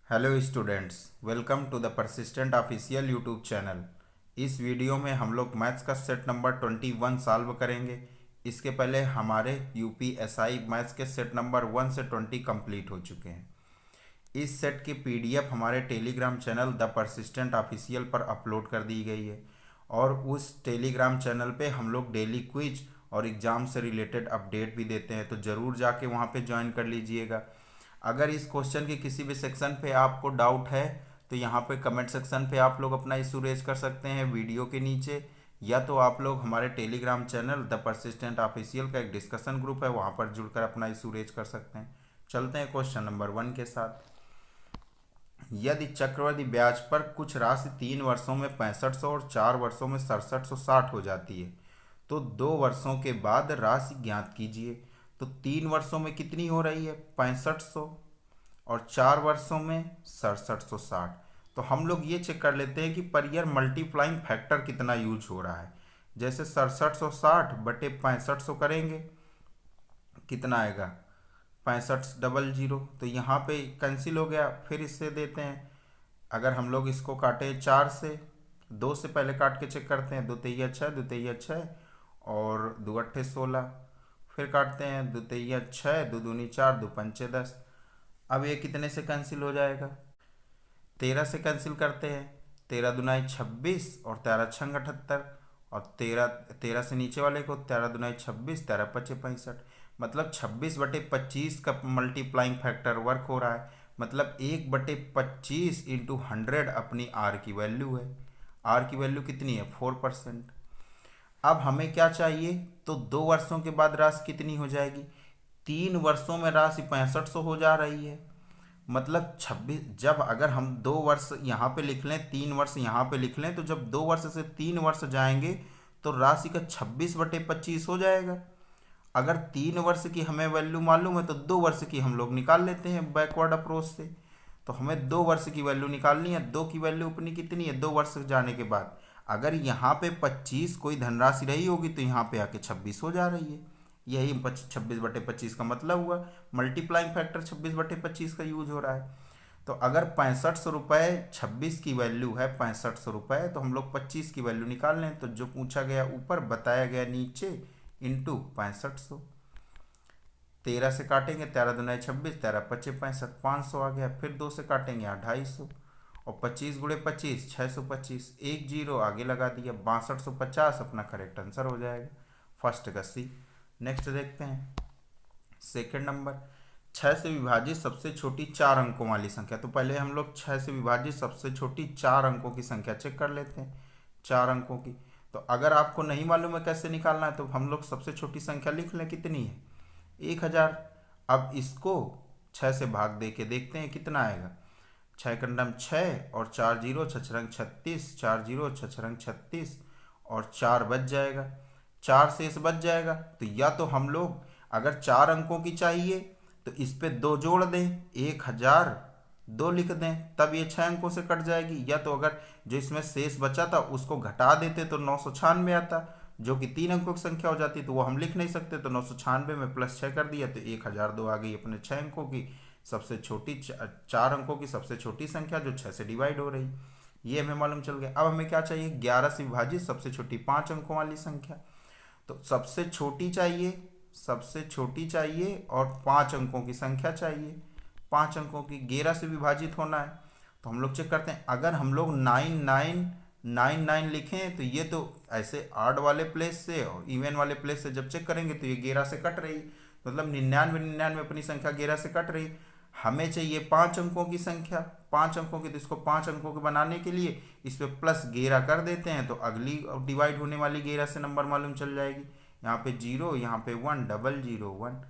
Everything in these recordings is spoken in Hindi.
Hello students, welcome to the Persistent official YouTube channel. इस वीडियो में हम लोग मैथ्स का सेट नंबर 21 सॉल्व करेंगे। इसके पहले हमारे यूपीएसआई मैथ्स के सेट नंबर 1 से 20 कंप्लीट हो चुके हैं। इस सेट की पीडीएफ हमारे Telegram channel the Persistent official पर अपलोड कर दी गई है और उस टेलीग्राम चैनल पे हम लोग डेली क्विज और एग्ज़ाम से रिलेटेड अपडेट भी देते हैं, तो ज़रूर जाके वहाँ पे ज्वाइन कर लीजिएगा। अगर इस क्वेश्चन के किसी भी सेक्शन पे आपको डाउट है तो यहाँ पे कमेंट सेक्शन पे आप लोग अपना इशू रेज कर सकते हैं वीडियो के नीचे, या तो आप लोग हमारे Telegram channel the Persistent official का एक डिस्कशन ग्रुप है, वहाँ पर जुड़कर अपना इशू रेज कर सकते हैं। चलते हैं क्वेश्चन नंबर 1 के साथ। यदि चक्रवृद्धि ब्याज पर कुछ राशि 3 वर्षों में 6500 और 4 वर्षों में 6760 हो जाती है, तो 2 वर्षों के बाद राशि ज्ञात कीजिए। तो 3 वर्षों में कितनी हो रही है? 6500, और 4 वर्षों में 6760। तो हम लोग ये चेक कर लेते हैं कि पर ईयर मल्टीप्लाइंग फैक्टर कितना यूज हो रहा है। जैसे 6760/6500 करेंगे, कितना आएगा? 6500, तो यहाँ पे कैंसिल हो गया। फिर इससे देते हैं, अगर हम लोग इसको काटे 4 से, 2 से पहले काट के चेक करते हैं। 2 तिया 6, 2 तिया 6 और 2 अट्ठे 16। फिर काटते हैं 2 तिया 6, 2 दूनी 4, 2 पंचे 10। अब ये कितने से कैंसिल हो जाएगा? 13 से कैंसिल करते हैं। 13 दुनाई 26 और 13 छंग 78, और 13 13 से नीचे वाले को 13 दुनाई 26, 13 पचे 65। मतलब 26/25 का मल्टीप्लाइंग फैक्टर वर्क हो रहा है। मतलब 1/25 इंटू 100 अपनी आर की वैल्यू है। आर की वैल्यू कितनी है? 4%। अब हमें क्या चाहिए? तो 2 वर्षों के बाद राशि कितनी हो जाएगी? 3 वर्षों में राशि 6500 हो जा रही है। मतलब 26, जब अगर हम 2 वर्ष यहाँ पे लिख लें, 3 वर्ष यहाँ पे लिख लें, तो जब 2 वर्ष से 3 वर्ष जाएंगे तो राशि का 26/25 हो जाएगा। अगर 3 वर्ष की हमें वैल्यू मालूम है तो 2 वर्ष की हम लोग निकाल लेते हैं बैकवर्ड अप्रोच से। तो हमें 2 वर्ष की वैल्यू निकालनी है। 2 की वैल्यू अपनी कितनी है 2 वर्ष जाने के बाद? अगर यहाँ पे 25 कोई धनराशि रही होगी तो यहाँ पे आके 26 हो जा रही है। यही 26/25 का मतलब हुआ। मल्टीप्लाइंग फैक्टर 26/25 का यूज हो रहा है। तो अगर 6500 रुपये 26 की वैल्यू है 6500 रुपये, तो हम लोग 25 की वैल्यू निकाल लें। तो जो पूछा गया ऊपर, बताया गया नीचे, इंटू 6500। 13 से काटेंगे, 13 दुनाई 26, 13 पचे 65, 500 आ गया। फिर 2 से काटेंगे, 250, और 25 गुणे 25, 625। एक जीरो आगे लगा दिया, 6250 अपना करेक्ट आंसर हो जाएगा। फर्स्ट का सी। नेक्स्ट देखते हैं सेकंड नंबर। 6 से विभाजित सबसे छोटी 4 अंकों वाली संख्या। तो पहले हम लोग 6 से विभाजित सबसे छोटी 4 अंकों की संख्या चेक कर लेते हैं। 4 अंकों की, तो अगर आपको नहीं मालूम है कैसे निकालना है तो हम लोग सबसे छोटी संख्या लिख लें। कितनी है? 1000। अब इसको 6 से भाग दे के देखते हैं कितना आएगा। 6 कंडम 6 और 4 जीरो 6 36, 4 जीरो 6 36, और 4 बच जाएगा। 4 शेष बच जाएगा। तो या तो हम लोग अगर 4 अंकों की चाहिए तो इस पे 2 जोड़ दें, 1000 2 लिख दें, तब ये 6 अंकों से कट जाएगी। या तो अगर जो इसमें शेष बचा था उसको घटा देते तो 996 आता, जो कि 3 अंकों की संख्या हो जाती, तो वो हम लिख नहीं सकते। तो 996 में +6 कर दिया तो 1002 आ गई अपने 6 अंकों की सबसे छोटी 4 अंकों की सबसे छोटी संख्या, जो 6 से डिवाइड हो रही। ये हमें मालूम चल गया। अब हमें क्या चाहिए? 11 से विभाजित सबसे छोटी 5 अंकों वाली संख्या। तो सबसे छोटी चाहिए, सबसे छोटी चाहिए, और 5 अंकों की संख्या चाहिए। 5 अंकों की 11 से विभाजित होना है। तो हम लोग चेक करते हैं, अगर हम लोग 9999 लिखें तो ये तो ऐसे आड वाले प्लेस से और इवन वाले प्लेस से जब चेक करेंगे तो ये 11 से कट रही, मतलब 99 अपनी संख्या 11 से कट रही। हमें चाहिए 5 अंकों की संख्या, 5 अंकों की। तो इसको 5 अंकों के बनाने के लिए इस पर +11 कर देते हैं, तो अगली डिवाइड होने वाली 11 से नंबर मालूम चल जाएगी। यहाँ पे 0, यहाँ पे 1, 001,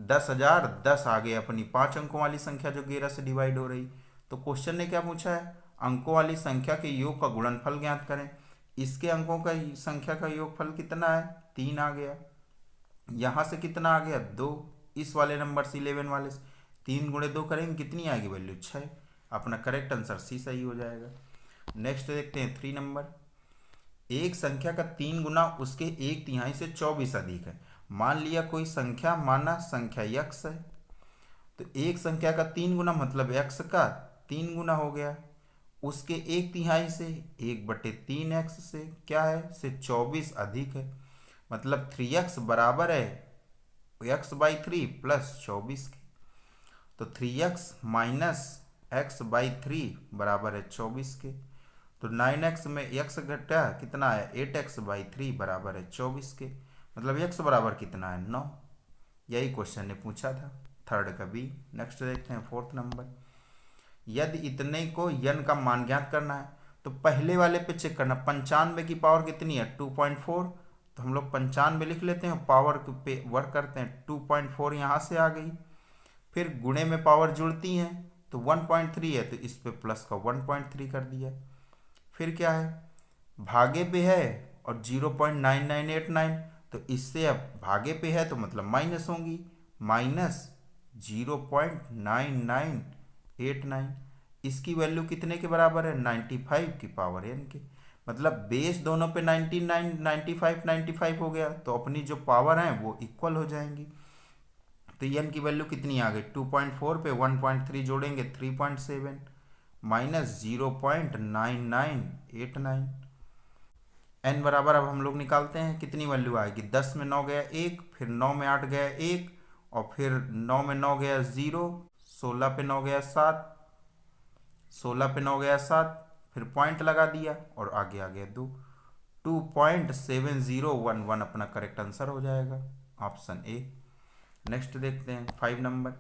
10,000 10 आ गए अपनी 5 अंकों वाली संख्या जो 11 से डिवाइड हो रही। तो क्वेश्चन ने क्या पूछा है? अंकों वाली संख्या के योग का गुणनफल ज्ञात करें। इसके अंकों का संख्या का योगफल कितना है? 3 आ गया। यहाँ से कितना आ गया? 2। इस वाले नंबर से 11 वाले से 3 गुणे 2 करेंगे, कितनी आएगी वैल्यू? 6। अपना करेक्ट आंसर सी सही हो जाएगा। नेक्स्ट देखते हैं 3 नंबर। एक संख्या का 3 गुना उसके 1/3 से 24 अधिक है। मान लिया कोई संख्या, माना संख्या यक्स है। तो एक संख्या का 3 गुना मतलब x का 3 गुना हो गया। उसके 1/3 से 1/3 x से क्या है, से 24 अधिक है, मतलब 3x बराबर है x/3 प्लस 24 के। तो 3x माइनस x/3 बराबर है 24 के। तो 9x में x घटा कितना है, 8x/3 बराबर है 24 के, मतलब x बराबर कितना है, 9। यही क्वेश्चन ने पूछा था, थर्ड का बी। नेक्स्ट देखते हैं फोर्थ नंबर। यदि इतने को यन का मान ज्ञात करना है, तो पहले वाले पे चेक करना, 95 की पावर कितनी है, 2.4। तो हम लोग 95 लिख लेते हैं, पावर पे वर्क करते हैं, 2.4 यहाँ से आ गई। फिर गुणे में पावर जुड़ती हैं तो 1.3 है, तो इस पे प्लस का 1.3 कर दिया। फिर क्या है, भागे पे है और 0.9989, तो इससे अब भागे पे है तो मतलब माइनस होंगी, माइनस 0.9989। इसकी वैल्यू कितने के बराबर है, 95 की पावर n के। मतलब बेस दोनों पे 99 95 95 हो गया, तो अपनी जो पावर है वो इक्वल हो जाएंगी। तो n की वैल्यू कितनी आ गई, 2.4 पे 1.3 जोड़ेंगे 3.7 माइनस 0.9989। n बराबर अब हम लोग निकालते हैं, कितनी वैल्यू आएगी, 10 में 9 गया 1, फिर 9 में 8 गया 1, और फिर 9 में 9 गया 0, 16 पे 9 गया 7, 16 पे 9 गया 7, फिर पॉइंट लगा दिया और आगे आ गया 2, 2.7011 अपना करेक्ट आंसर हो जाएगा, ऑप्शन ए। नेक्स्ट देखते हैं 5 नंबर।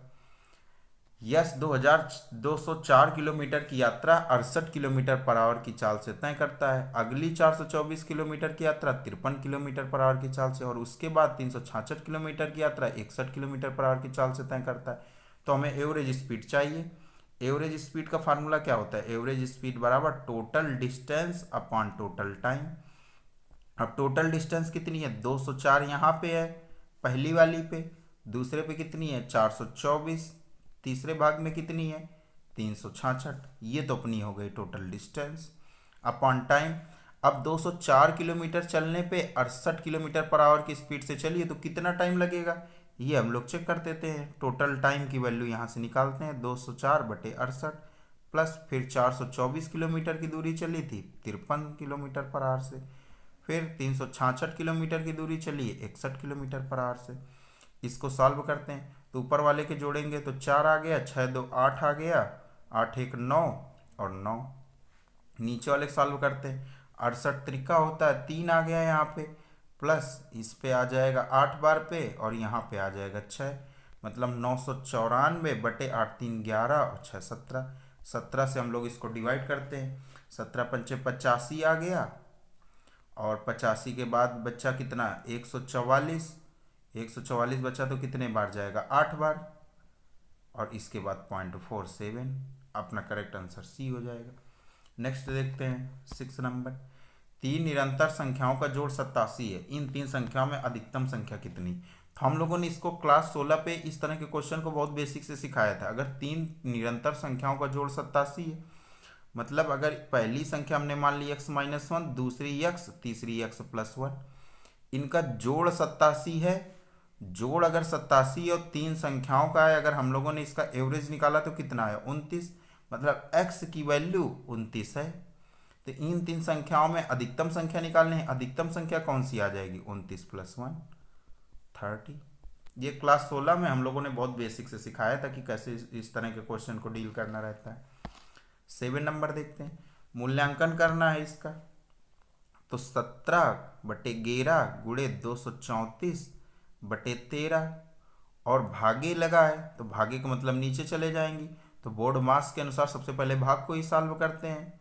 यस 2204 किलोमीटर की यात्रा 68 किलोमीटर पर आवर की चाल से तय करता है। अगली 424 किलोमीटर की यात्रा 53 किलोमीटर पर आवर की चाल से, और उसके बाद 366 किलोमीटर की यात्रा 61 किलोमीटर पर आवर की चाल से तय करता है। तो हमें एवरेज स्पीड चाहिए। एवरेज स्पीड का फार्मूला क्या होता है, एवरेज स्पीड बराबर total distance upon total time. अब टोटल डिस्टेंस कितनी है, 204 यहाँ पे है पहली वाली पे, दूसरे पे कितनी है 424, तीसरे भाग में कितनी है 366। ये तो अपनी हो गई टोटल डिस्टेंस अपॉन टाइम। अब 204 किलोमीटर चलने पे 68 किलोमीटर पर आवर की स्पीड से चलिए तो कितना टाइम लगेगा, ये हम लोग चेक कर देते हैं। टोटल टाइम की वैल्यू यहाँ से निकालते हैं, 204/68 प्लस फिर 424 किलोमीटर की दूरी चली थी 53 किलोमीटर पर आवर से, फिर 366 किलोमीटर की दूरी चली 61 किलोमीटर पर आवर से। इसको सॉल्व करते हैं तो ऊपर वाले के जोड़ेंगे तो 4 आ गया, 6 2 8 आ गया, 8 1 9 और 9। नीचे वाले सॉल्व करते हैं, 68 त्रिका होता है 3 आ गया यहाँ पे, प्लस इस पे आ जाएगा 8 बार पे और यहाँ पे आ जाएगा 6, मतलब 994/8 3 11 और 6 17। 17 से हम लोग इसको डिवाइड करते हैं, 17 पंचे 85 आ गया, और 85 के बाद बच्चा कितना 144, 144 बचा तो कितने बार जाएगा 8 बार, और इसके बाद 0.47, अपना करेक्ट आंसर सी हो जाएगा। नेक्स्ट देखते हैं 6 नंबर। तीन निरंतर संख्याओं का जोड़ 87 है, इन तीन संख्याओं में अधिकतम संख्या कितनी। तो हम लोगों ने इसको क्लास 16 पे इस तरह के क्वेश्चन को बहुत बेसिक से सिखाया था। अगर तीन निरंतर संख्याओं का जोड़ 87 है, मतलब अगर पहली संख्या हमने मान ली x-1, दूसरी x, तीसरी x+1, इनका जोड़ 87 है। जोड़ अगर 87 और तीन संख्याओं का है, अगर हम लोगों ने इसका एवरेज निकाला तो कितना है 29, मतलब x की वैल्यू 29 है। तो इन तीन संख्याओं में अधिकतम संख्या निकालनी है, अधिकतम संख्या कौन सी आ जाएगी 29 + 1 30। ये क्लास 16 में हम लोगों ने बहुत बेसिक से सिखाया था कि कैसे इस तरह के क्वेश्चन को डील करना रहता है। 7 नंबर देखते हैं, मूल्यांकन करना है इसका। तो 17/11 गुणे 234/13, और भागे लगा है तो भागे का मतलब नीचे चले जाएंगी, तो बोर्ड मास के अनुसार सबसे पहले भाग को ही सॉल्व करते हैं।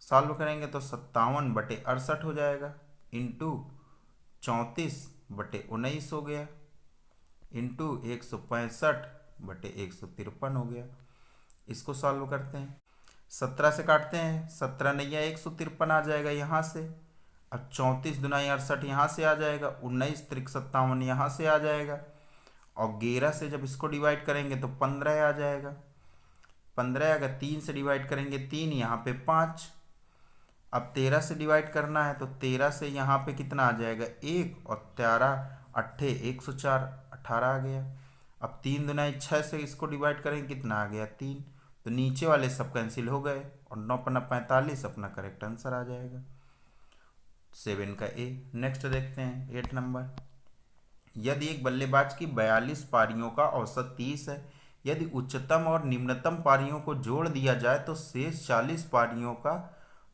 सॉल्व करेंगे तो 57/68 हो जाएगा, इंटू 34/19 हो गया, इंटू 165/153 हो गया। इसको सॉल्व करते हैं, 17 से काटते हैं, 17 नैया 153 आ जाएगा यहाँ से। अब 34 दुनाई 68 यहाँ से आ जाएगा, 19 त्रिक 57 यहाँ से आ जाएगा, और 11 से जब इसको डिवाइड करेंगे तो 15 आ जाएगा। 15 अगर 3 से डिवाइड करेंगे 3, यहाँ पे 5। अब 13 से डिवाइड करना है तो 13 से यहाँ पे कितना आ जाएगा 1, और 13 8 104 18 आ गया। अब 3×6 से इसको डिवाइड करेंगे, कितना आ गया 3। तो नीचे वाले सब कैंसिल हो गए और 9×45 अपना करेक्ट आंसर आ जाएगा 7 का ए। नेक्स्ट देखते हैं 8 नंबर। यदि एक बल्लेबाज की 42 पारियों का औसत 30 है, यदि उच्चतम और निम्नतम पारियों को जोड़ दिया जाए तो शेष 40 पारियों का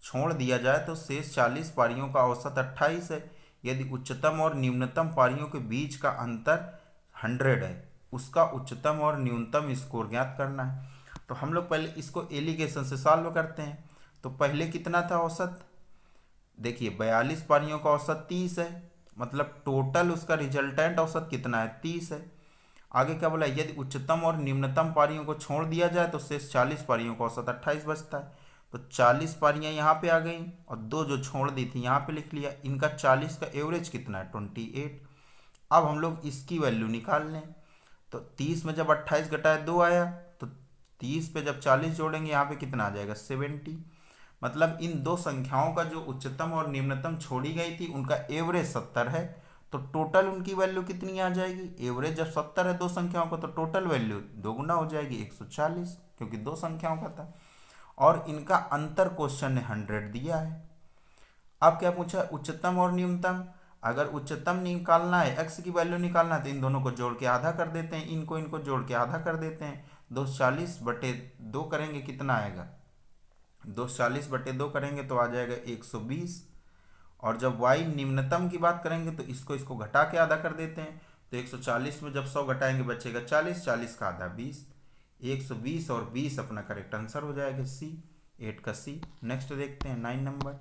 छोड़ दिया जाए तो शेष 40 पारियों का औसत 28 है, यदि उच्चतम और निम्नतम पारियों के बीच का अंतर 100 है, उसका उच्चतम और न्यूनतम स्कोर ज्ञात करना है। तो हम लोग पहले इसको एलिगेशन से सॉल्व करते हैं। तो पहले कितना था औसत, देखिए 42 पारियों का औसत 30 है, मतलब टोटल उसका रिजल्टेंट औसत कितना है 30 है। आगे क्या बोला, यदि उच्चतम और निम्नतम पारियों को छोड़ दिया जाए तो शेष 40 पारियों का औसत 28 बचता है। तो 40 पारियां यहाँ पे आ गई और दो जो छोड़ दी थी यहाँ पे लिख लिया। इनका 40 का एवरेज कितना है 28। अब हम लोग इसकी वैल्यू निकाल लें। तो 30 में जब 28 घटाए 2 आया, तो 30 पे जब 40 जोड़ेंगे यहाँ पे कितना आ जाएगा 70। मतलब इन दो संख्याओं का जो उच्चतम और निम्नतम छोड़ी गई थी उनका एवरेज 70 है। तो टोटल उनकी वैल्यू कितनी आ जाएगी, एवरेज जब 70 है दो संख्याओं का तो टोटल वैल्यू दोगुना हो जाएगी 140, क्योंकि दो संख्याओं का था। और इनका अंतर क्वेश्चन ने 100 दिया है। अब क्या पूछा, उच्चतम और न्यूनतम। अगर उच्चतम निकालना है, एक्स की वैल्यू निकालना है, तो इन दोनों को जोड़ के आधा कर देते हैं, इनको जोड़ के आधा कर देते हैं। 240/2 करेंगे कितना आएगा, 240/2 करेंगे तो आ जाएगा 120। और जब y निम्नतम की बात करेंगे तो इसको घटा के आधा कर देते हैं। तो 140 में जब 100 घटाएंगे बचेगा 40, 40 का आधा 20, 120 और 20 अपना करेक्ट आंसर हो जाएगा सी, 8 का सी। नेक्स्ट देखते हैं 9 नंबर।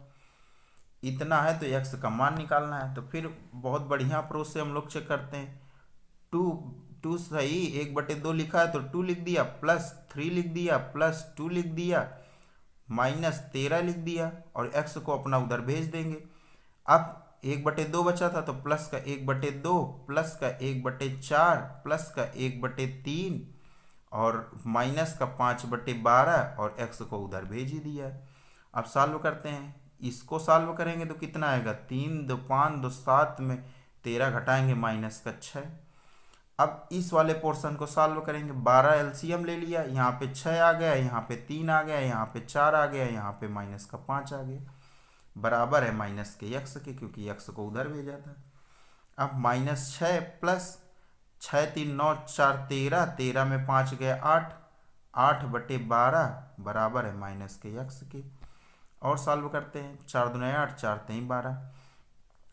इतना है तो x का मान निकालना है। तो फिर बहुत बढ़िया अप्रोच से हम लोग चेक करते हैं। 2 सही, 1/2 लिखा है तो 2 लिख दिया, +3 लिख दिया, +2 लिख दिया, -13 लिख दिया और x को अपना उधर भेज देंगे। अब 1/2 बचा था तो प्लस का 1/2, प्लस का 1/4, प्लस का 1/3 और माइनस का 5/12 और x को उधर भेज ही दिया। अब सॉल्व करते हैं। इसको सॉल्व करेंगे तो कितना आएगा, 3 2 5 2 7 में 13 घटाएंगे -6। अब इस वाले पोर्शन को सॉल्व करेंगे। 12 एलसीएम ले लिया, यहाँ पे 6 आ गया, यहाँ पे 3 आ गया, यहाँ पे 4 आ गया, यहाँ पे -5 आ गया, बराबर है माइनस के x के, क्योंकि x को उधर भेजा था। अब -6 प्लस 6 3 9 4 13, 13 में 5 गया 8, 8/12 बराबर है माइनस के x के। और सॉल्व करते हैं, 4 दूनी 8, 4 3 12,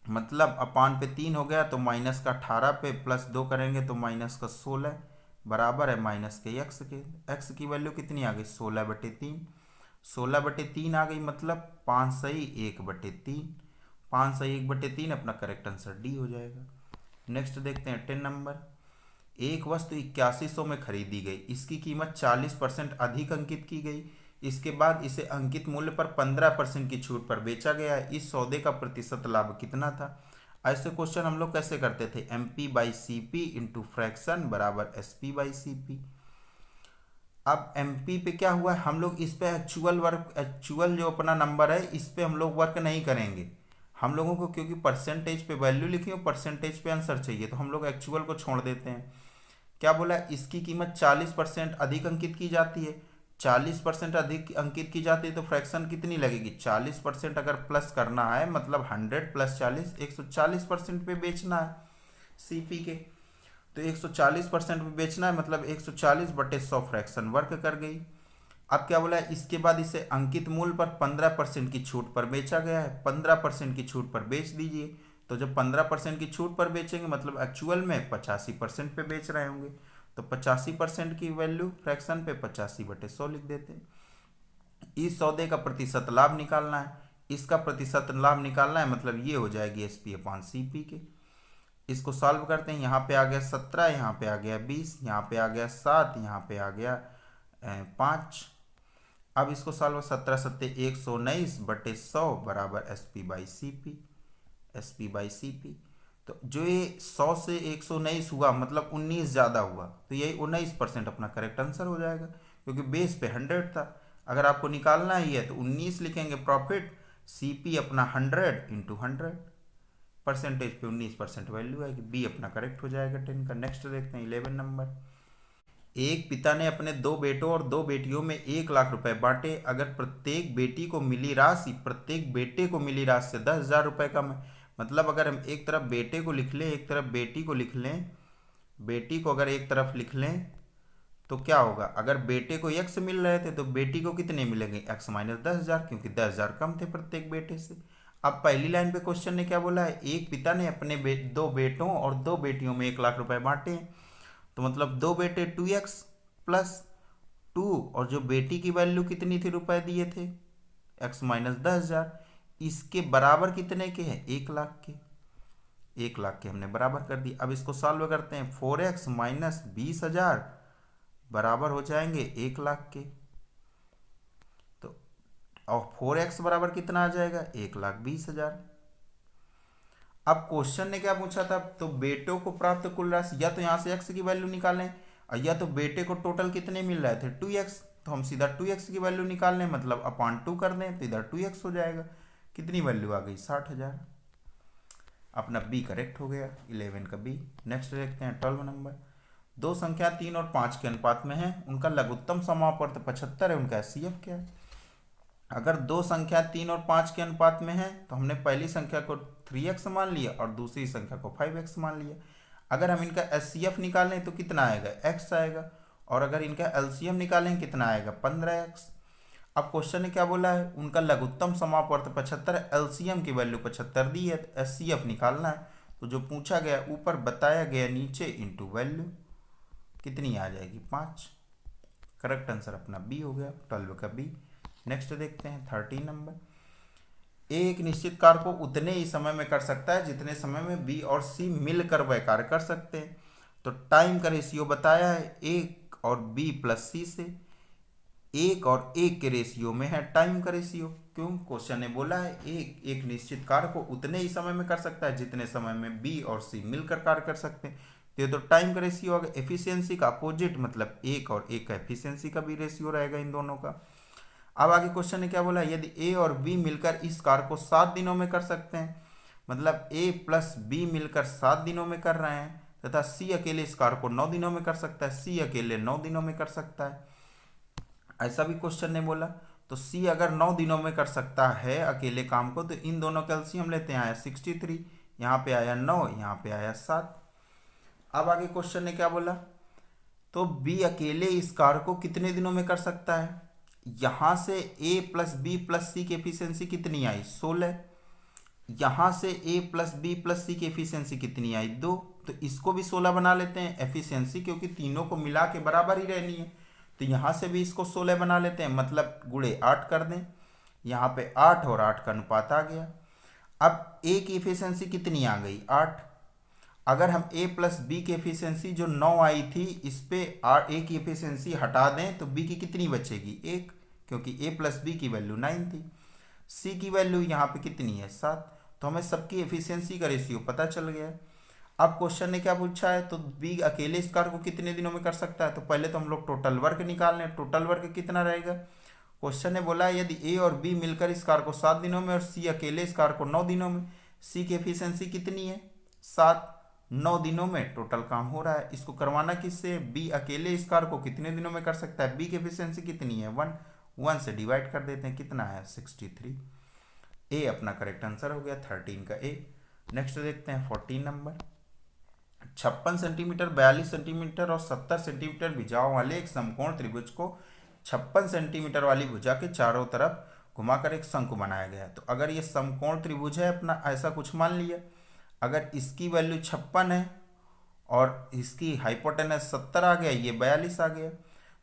मतलब अपान पे 3 हो गया तो माइनस का 18 पे +2 करेंगे तो -16 बराबर है माइनस के x के। x की वैल्यू कितनी आ गई 16/3, 16/3 आ गई, मतलब 5 सही 1/3, 5 सही 1/3 अपना करेक्ट आंसर डी हो जाएगा। नेक्स्ट देखते हैं 10 नंबर। एक वस्तु 8100 में खरीदी गई, इसकी कीमत 40% अधिक अंकित की गई, इसके बाद इसे अंकित मूल्य पर 15% की छूट पर बेचा गया है, इस सौदे का प्रतिशत लाभ कितना था। ऐसे क्वेश्चन हम लोग कैसे करते थे, MP/CP इंटू फ्रैक्शन बराबर SP/CP। अब MP पे क्या हुआ है, हम लोग इस पे एक्चुअल जो अपना नंबर है इस पे हम लोग वर्क नहीं करेंगे। हम लोगों को क्योंकि परसेंटेज पे वैल्यू लिखी हो, परसेंटेज पे आंसर चाहिए, तो हम लोग एक्चुअल को छोड़ देते हैं। क्या बोला, इसकी कीमत 40% अधिक अंकित की जाती है, 40% अधिक अंकित की जाती है तो फ्रैक्शन कितनी लगेगी, 40% अगर प्लस करना है मतलब 100 + 40, 140% पे बेचना है CP के, तो 140% पे बेचना है, मतलब 140/100 फ्रैक्शन वर्क कर गई। अब क्या बोला है, इसके बाद इसे अंकित मूल्य पर 15% की छूट पर बेचा गया है, 15% की छूट पर बेच दीजिए। तो जब 15% की छूट पर बेचेंगे मतलब एक्चुअल में 85% पे बेच रहे होंगे, तो 85% की वैल्यू फ्रैक्शन पे 85/100 लिख देते हैं। इस सौदे का प्रतिशत लाभ निकालना है, इसका प्रतिशत लाभ निकालना है, मतलब ये हो जाएगी SP/CP के। इसको सॉल्व करते हैं। यहाँ पे आ गया 17, यहाँ पे आ गया 20, यहाँ पे आ गया 7, यहाँ पे आ गया 5। अब इसको सॉल्व, 17 7 119/100 बराबर SP/CP, SP/CP। तो जो ये 100 से 119 हुआ मतलब 19 ज़्यादा हुआ, तो यही 19% अपना करेक्ट आंसर हो जाएगा, क्योंकि बेस पे 100 था। अगर आपको निकालना ही है तो 19 लिखेंगे प्रॉफिट, CP अपना 100 × 100, परसेंटेज पे 19% वैल्यू आएगी। बी अपना करेक्ट हो जाएगा 10 का। नेक्स्ट देखते हैं 11 नंबर। एक पिता ने अपने 2 बेटों और 2 बेटियों में 1 लाख रुपए बांटे। अगर प्रत्येक बेटी को मिली राशि प्रत्येक बेटे को मिली राशि से 10,000 रुपये कम है। मतलब अगर हम एक तरफ बेटे को लिख लें एक तरफ बेटी को लिख लें, बेटी को अगर एक तरफ लिख लें तो क्या होगा, अगर बेटे को x मिल रहे थे तो बेटी को कितने मिलेंगे, x माइनस 10,000, क्योंकि 10,000 कम थे प्रत्येक बेटे से। अब पहली लाइन पे क्वेश्चन ने क्या बोला है, एक पिता ने अपने 2 बेटों और 2 बेटियों में 1 लाख रुपए बांटे। तो मतलब 2 बेटे 2x प्लस 2 और जो बेटी की वैल्यू कितनी थी, रुपए दिए थे x माइनस 10,000, इसके बराबर कितने के हैं, 1 लाख के। 1 लाख के हमने बराबर कर दी। अब इसको सॉल्व करते हैं, 4x माइनस 20,000 बराबर हो जाएंगे 1 लाख के। तो और 4x बराबर कितना आ जाएगा, 1,20,000। अब क्वेश्चन ने क्या पूछा था, तो बेटों को प्राप्त कुल राशि, या तो यहाँ से x की वैल्यू निकालें और या तो बेटे को टोटल कितने मिल रहे थे 2x, तो हम सीधा 2x की वैल्यू निकाल लें, मतलब अपॉन 2 कर दें तो इधर 2x हो जाएगा। कितनी वैल्यू आ गई, 60,000। अपना बी करेक्ट हो गया, 11 का बी। नेक्स्ट देखते हैं 12 नंबर। 2 संख्या 3 और 5 के अनुपात में है, उनका लघुत्तम समापवर्त 75 है, उनका एचसीएफ क्या है। अगर 2 संख्या 3 और 5 के अनुपात में है तो हमने पहली संख्या को 3x मान लिया और दूसरी संख्या को 5x मान लिया। अगर हम इनका एचसीएफ निकालें तो कितना आएगा, x आएगा, और अगर इनका एलसीएम निकालें कितना आएगा, 15x। अब क्वेश्चन ने क्या बोला है, उनका लघुत्तम समापवर्त 75, एलसीएम की वैल्यू 75 दी है, तो एचसीएफ निकालना है। तो जो पूछा गया ऊपर बताया गया नीचे इंटू वैल्यू कितनी आ जाएगी, 5। करेक्ट आंसर अपना बी हो गया, 12 का बी। नेक्स्ट देखते हैं 13 नंबर। ए एक निश्चित कार्य को उतने ही समय में कर सकता है जितने समय में बी और सी मिलकर वह कार्य कर सकते हैं। तो टाइम का रेशियो बताया है एक और बी प्लस सी से, 1 और 1 के रेशियो में है टाइम का रेशियो। क्यों, क्वेश्चन ने बोला है एक निश्चित कार्य को उतने ही समय में कर सकता है जितने समय में बी और सी मिलकर कार्य कर सकते हैं। ये तो टाइम का रेशियो होगा। एफिशिएंसी का अपोजिट मतलब 1 और 1 का एफिशिएंसी का भी रेशियो रहेगा इन दोनों का। अब आगे क्वेश्चन ने क्या बोला, यदि ए और बी मिलकर इस कार्य को 7 दिनों में कर सकते हैं, मतलब ए प्लस बी मिलकर 7 दिनों में कर रहे हैं, तथा सी अकेले इस कार्य को 9 दिनों में कर सकता है, सी अकेले 9 दिनों में कर सकता है, ऐसा भी क्वेश्चन ने बोला। तो सी अगर 9 दिनों में कर सकता है अकेले काम को, तो इन दोनों का एलसीएम लेते हैं, आया 63, यहाँ पे आया 9, यहाँ पे आया 7। अब आगे क्वेश्चन ने क्या बोला, तो बी अकेले इस कार्य को कितने दिनों में कर सकता है। यहां से ए प्लस बी प्लस सी की एफिशिएंसी कितनी आई, 16। यहां से ए प्लस बी प्लस सी की एफिशिएंसी कितनी आई, 2। तो इसको भी 16 बना लेते हैं एफिशिएंसी, क्योंकि तीनों को मिला के बराबर ही रहनी है। तो यहां से भी इसको 16 बना लेते हैं, मतलब गुणे 8 कर दें। यहाँ पे 8 और 8 का अनुपात आ गया। अब ए की एफिशिएंसी कितनी आ गई, 8। अगर हम a प्लस बी की एफिशिएंसी जो 9 आई थी, इस पे a की एफिशिएंसी हटा दें तो b की कितनी बचेगी, 1, क्योंकि a प्लस बी की वैल्यू 9 थी। c की वैल्यू यहाँ पे कितनी है, 7। तो हमें सबकी एफिशिएंसी का रेशियो पता चल गया है। अब क्वेश्चन ने क्या पूछा है, तो b अकेले इस कार्य को कितने दिनों में कर सकता है। तो पहले तो हम लोग टोटल वर्क निकाल लें, टोटल वर्क कितना रहेगा। क्वेश्चन ने बोला है यदि a और b मिलकर इस कार्य को 7 दिनों में और c अकेले इस कार्य को 9 दिनों में, c की एफिशिएंसी कितनी है, 7। 9 दिनों में टोटल काम हो रहा है। इसको करवाना किससे, बी अकेले इस कार्य को कितने दिनों में कर सकता है, बी की एफिशिएंसी कितनी है, 1। 1 से डिवाइड कर देते हैं, कितना है 63। ए अपना करेक्ट आंसर हो गया 13 का ए। नेक्स्ट देखते हैं 14 नंबर। 56 सेंटीमीटर 42 सेंटीमीटर और 70 सेंटीमीटर भुजाओं वाले एक समकोण त्रिभुज को 56 सेंटीमीटर वाली भुजा के चारों तरफ घुमाकर एक शंकु बनाया गया है। तो अगर ये समकोण त्रिभुज है अपना, ऐसा कुछ मान लिया, अगर इसकी वैल्यू 56 है और इसकी हाइपोटेनस 70 आ गया, ये 42 आ गया,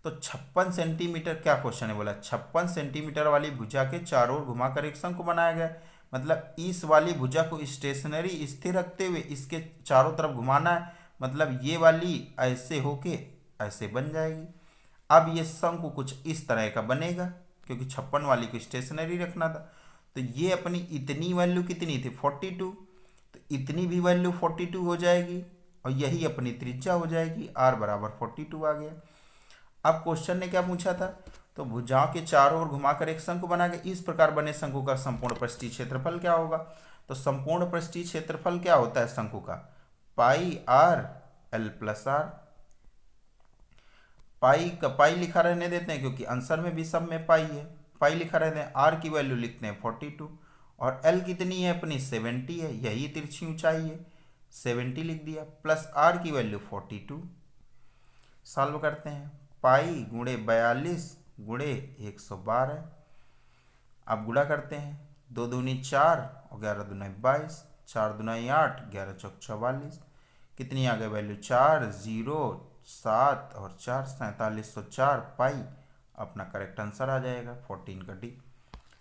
तो 56 सेंटीमीटर, क्या क्वेश्चन है बोला, 56 सेंटीमीटर वाली भुजा के चारों ओर घुमाकर एक शंकु बनाया गया। मतलब इस वाली भुजा को स्टेशनरी स्थिर रखते हुए इसके चारों तरफ घुमाना है, मतलब ये वाली ऐसे होके ऐसे बन जाएगी। अब ये शंकु कुछ इस तरह का बनेगा, क्योंकि 56 वाली को स्टेशनरी रखना था। तो ये अपनी इतनी वैल्यू कितनी थी, 42, तो इतनी भी वैल्यू 42 हो जाएगी और यही अपनी त्रिज्या हो जाएगी, r बराबर 42 आ गया। अब क्वेश्चन ने क्या पूछा था, तो भुजाओं के चारों ओर घुमाकर एक शंकु बना के इस प्रकार बने शंकु का संपूर्ण पृष्ठीय क्षेत्रफल क्या होगा। तो संपूर्ण पृष्ठीय क्षेत्रफल क्या होता है शंकु का? पाई आर एल प्लस आर। पाई का पाई लिखा रहने देते हैं क्योंकि आंसर में भी सब में पाई है, पाई लिखा रहने हैं। आर की वैल्यू लिखते हैं 42 और एल कितनी है अपनी 70 है, यही तिरछी ऊंचाई है, 70 लिख दिया, प्लस आर की वैल्यू 42। सॉल्व करते हैं, पाई गुणे 42 गुणे 112। अब गुणा करते हैं, 2 दूनी 4 और 11 दूना 22, 4 दूना 8, 11 चौक 44, कितनी आ गई वैल्यू 4 0 7 और 4 4704 पाई अपना करेक्ट आंसर आ जाएगा 14 का डी।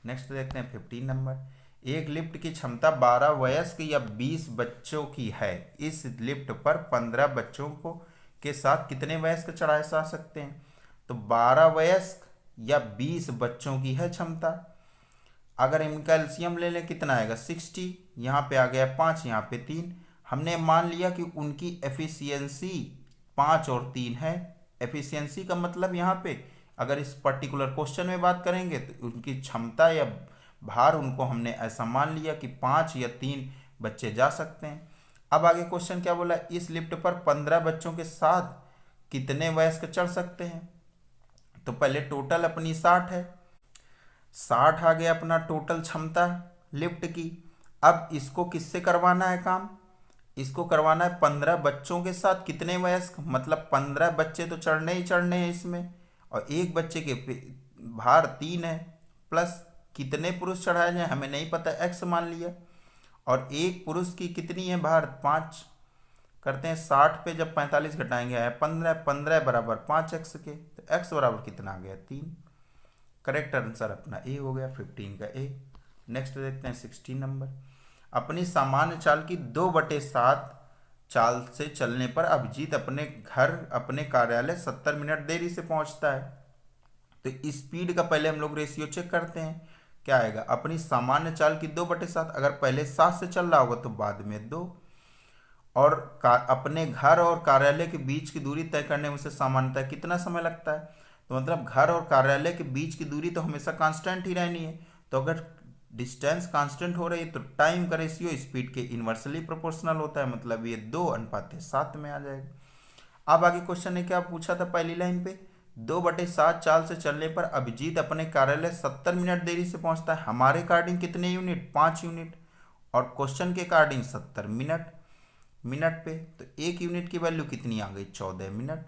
नेक्स्ट देखते हैं 15 नंबर। एक लिफ्ट की क्षमता 12 वयस्क या 20 बच्चों की है। इस लिफ्ट पर 15 बच्चों को के साथ कितने वयस्क चढ़ाए जा सकते हैं? तो 12 वयस्क या 20 बच्चों की है क्षमता। अगर इनका एलसीएम ले लें कितना आएगा 60, यहाँ पे आ गया 5, यहाँ पे 3। हमने मान लिया कि उनकी एफिशिएंसी 5 और 3 है। एफिशिएंसी का मतलब यहाँ पे अगर इस पर्टिकुलर क्वेश्चन में बात करेंगे तो उनकी क्षमता या भार उनको हमने ऐसा मान लिया कि 5 या 3 बच्चे जा सकते हैं। अब आगे क्वेश्चन क्या बोला, इस लिफ्ट पर 15 बच्चों के साथ कितने वयस्क चढ़ सकते हैं? तो पहले टोटल अपनी 60 है, 60 आ गया अपना टोटल क्षमता लिफ्ट की। अब इसको किससे करवाना है काम? इसको करवाना है 15 बच्चों के साथ कितने वयस्क, मतलब 15 बच्चे तो चढ़ने ही चढ़ने हैं इसमें, और एक बच्चे के भार 3 है, प्लस कितने पुरुष चढ़ाए जाए हमें नहीं पता, एक्स मान लिया, और एक पुरुष की कितनी है भार 5। करते हैं 60 पे जब 45 घटाएंगे आया 15, 15 बराबर 5 एक्स के, तो एक्स बराबर कितना आ गया 3। करेक्ट आंसर अपना ए हो गया 15 का ए। नेक्स्ट देखते हैं 16 नंबर। अपनी सामान्य चाल की 2/7 चाल से चलने पर अभिजीत अपने घर अपने कार्यालय 70 मिनट देरी से पहुंचता है। तो स्पीड का पहले हम लोग रेशियो चेक करते हैं, क्या आएगा अपनी सामान्य चाल की 2/7। अगर पहले 7 से चल रहा होगा तो बाद में 2, और अपने घर और कार्यालय के बीच की दूरी तय करने में उसे सामान्यतः कितना समय लगता है? तो मतलब घर और कार्यालय के बीच की दूरी तो हमेशा कांस्टेंट ही रहनी है, तो अगर डिस्टेंस कांस्टेंट हो रही है तो टाइम का रेशियो स्पीड के इन्वर्सली प्रोपोर्शनल होता है, मतलब ये 2:7 में आ जाएगा। अब आगे क्वेश्चन ने क्या पूछा था पहली लाइन पे, 2/7 चाल से चलने पर अभिजीत अपने कार्यालय 70 मिनट देरी से पहुंचता है। हमारे अकॉर्डिंग कितने यूनिट? 5 यूनिट, और क्वेश्चन के अकॉर्डिंग 70 मिनट मिनट पे, तो एक यूनिट की वैल्यू कितनी आ गई 14 मिनट।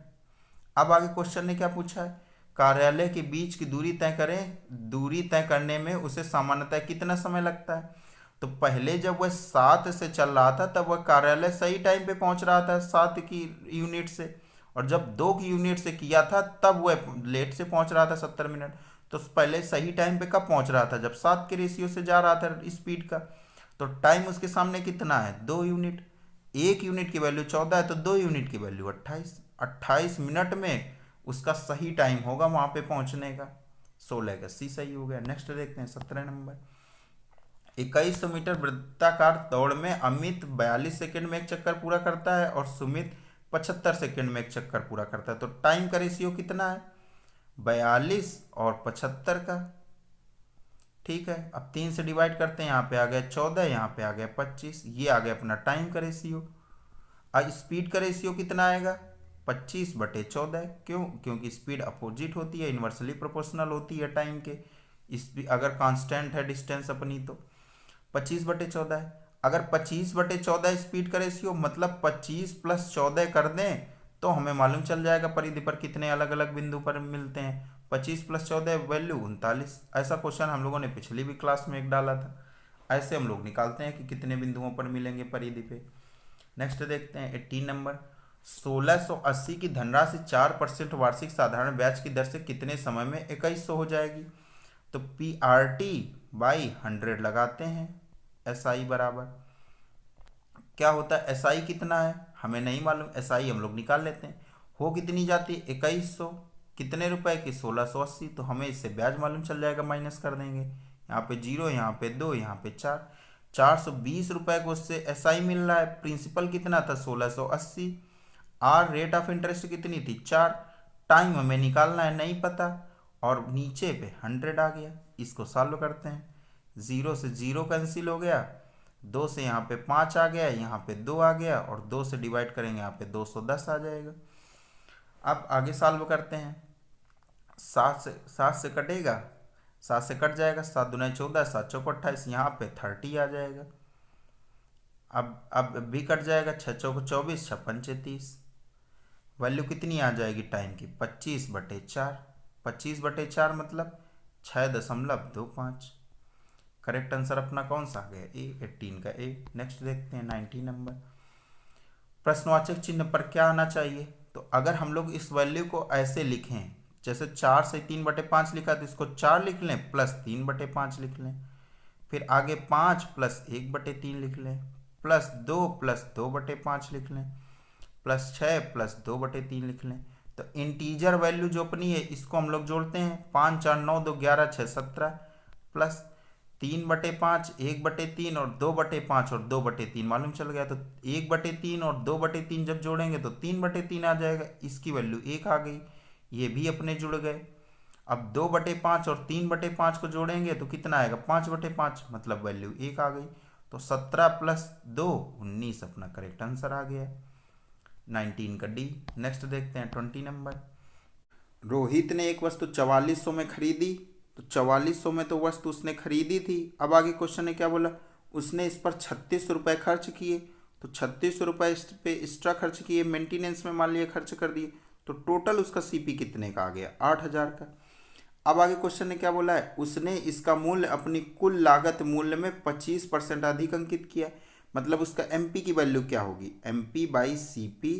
अब आगे क्वेश्चन ने क्या पूछा है, कार्यालय के बीच की दूरी तय करें, दूरी तय करने में उसे सामान्यतः कितना समय लगता है? तो पहले जब वह 7 से चल रहा था तब वह कार्यालय सही टाइम पे पहुंच रहा था 7 की यूनिट से, और जब 2 की यूनिट से किया था तब वह लेट से पहुंच रहा था 70 मिनट। तो पहले सही टाइम पे कब पहुंच रहा था? जब 7 के रेशियो से जा रहा था स्पीड का, तो टाइम उसके सामने कितना है 2 यूनिट। एक यूनिट की वैल्यू 14 है तो 2 यूनिट की वैल्यू 28, 28 मिनट में उसका सही टाइम होगा वहां पे पहुंचने का। 16 का सी सही हो गया। नेक्स्ट देखते हैं 17 नंबर। 2100 मीटर वृत्ताकार दौड़ में अमित 42 सेकंड में एक चक्कर पूरा करता है और सुमित 75 सेकंड में एक चक्कर पूरा करता है, तो टाइम का रेशियो कितना है? 42 और 75 का। ठीक है, अब 3 से डिवाइड करते हैं, यहाँ पे आ गया 14, यहाँ पे आ गया 25, ये आ गया अपना टाइम का रेशियो। अब स्पीड का रेशियो कितना आएगा? 25/14। क्यों? क्योंकि स्पीड अपोजिट होती है, इन्वर्सली प्रोपोर्शनल होती है टाइम के। अगर कांस्टेंट है डिस्टेंस अपनी तो 25/14 है। अगर 25/14 स्पीड का रेशियो, मतलब 25 + 14 कर दें तो हमें मालूम चल जाएगा परिधि पर कितने अलग अलग बिंदु पर मिलते हैं। 25 + 14 वैल्यू 39। ऐसा क्वेश्चन हम लोगों ने पिछली भी क्लास में एक डाला था। ऐसे हम लोग निकालते हैं कि कितने बिंदुओं पर मिलेंगे परिधि पे। नेक्स्ट देखते हैं 18 नंबर। 1680 की धनराशि 4% वार्षिक साधारण ब्याज की दर से कितने समय में 2100 हो जाएगी? तो PRT/100 लगाते हैं। SI बराबर क्या होता है? SI कितना है हमें नहीं मालूम, SI हम लोग निकाल लेते हैं। हो कितनी जाती है 2100, कितने रुपए की 1680, तो हमें इससे ब्याज मालूम चल जाएगा, माइनस कर देंगे। यहाँ पे 0, यहाँ पे 2, यहाँ पे 4, 420 रुपए को उससे SI मिल रहा है। प्रिंसिपल कितना था 1680, आर रेट ऑफ इंटरेस्ट कितनी थी 4, टाइम हमें निकालना है नहीं पता, और नीचे पे 100 आ गया। इसको सॉल्व करते हैं, 0 से 0 कैंसिल हो गया, 2 से यहाँ पे 5 आ गया, यहाँ पे 2 आ गया, और 2 से डिवाइड करेंगे यहाँ पे 210 आ जाएगा। अब आगे सॉल्व करते हैं। 7 से कटेगा, 7 से कट जाएगा, 7 दूना 14, 7 चौको 28, यहाँ पे 30 आ जाएगा। अब भी कट जाएगा, 6 चौको 24, 6 पंचे 30। वैल्यू कितनी आ जाएगी टाइम की? 25/4। 25/4 मतलब 6.25। करेक्ट आंसर अपना कौन सा आ गया? ए, 18 का ए। नेक्स्ट देखते हैं 19 नंबर। प्रश्नवाचक चिन्ह पर क्या आना चाहिए? तो अगर हम लोग इस वैल्यू को ऐसे लिखें, जैसे 4 से 3/5 लिखा, तो इसको 4 लिख लें प्लस 3/5 लिख लें, फिर आगे 5 प्लस 1/3 लिख लें, प्लस 2 प्लस 2/5 लिख लें, प्लस 6 प्लस 2/3 लिख लें। तो इंटीजर वैल्यू जो अपनी है इसको हम लोग जोड़ते हैं। 5 4 9 2 11 6 17, प्लस 3/5 1/3 और 2/5 और 2/3 मालूम चल गया। तो 1/3 और 2/3 जब जोड़ेंगे तो 3/3 आ जाएगा। इसकी वैल्यू 1 आ गई, ये भी अपने जुड़ गए। अब 2/5 और 3/5 को जोड़ेंगे तो कितना आएगा? 5/5, मतलब वैल्यू 1 आ गई। तो 17 प्लस 2 19 अपना करेक्ट आंसर आ गया 19 का डी। नेक्स्ट देखते हैं 20 नंबर। रोहित ने एक वस्तु 4400 में खरीदी, तो 4400 में तो वस्तु उसने खरीदी थी। अब आगे क्वेश्चन ने क्या बोला? उसने इस पर 36 रुपये खर्च किए, तो 36 रुपये इस पे एक्स्ट्रा खर्च किए, मेंटेनेंस में मान लिया खर्च कर दिए, तो टोटल उसका सीपी कितने का आ गया? 8000 का। अब आगे क्वेश्चन ने क्या बोला है? उसने इसका मूल्य अपनी कुल लागत मूल्य में 25% अधिक अंकित किया। मतलब उसका एमपी की वैल्यू क्या होगी? MP by CP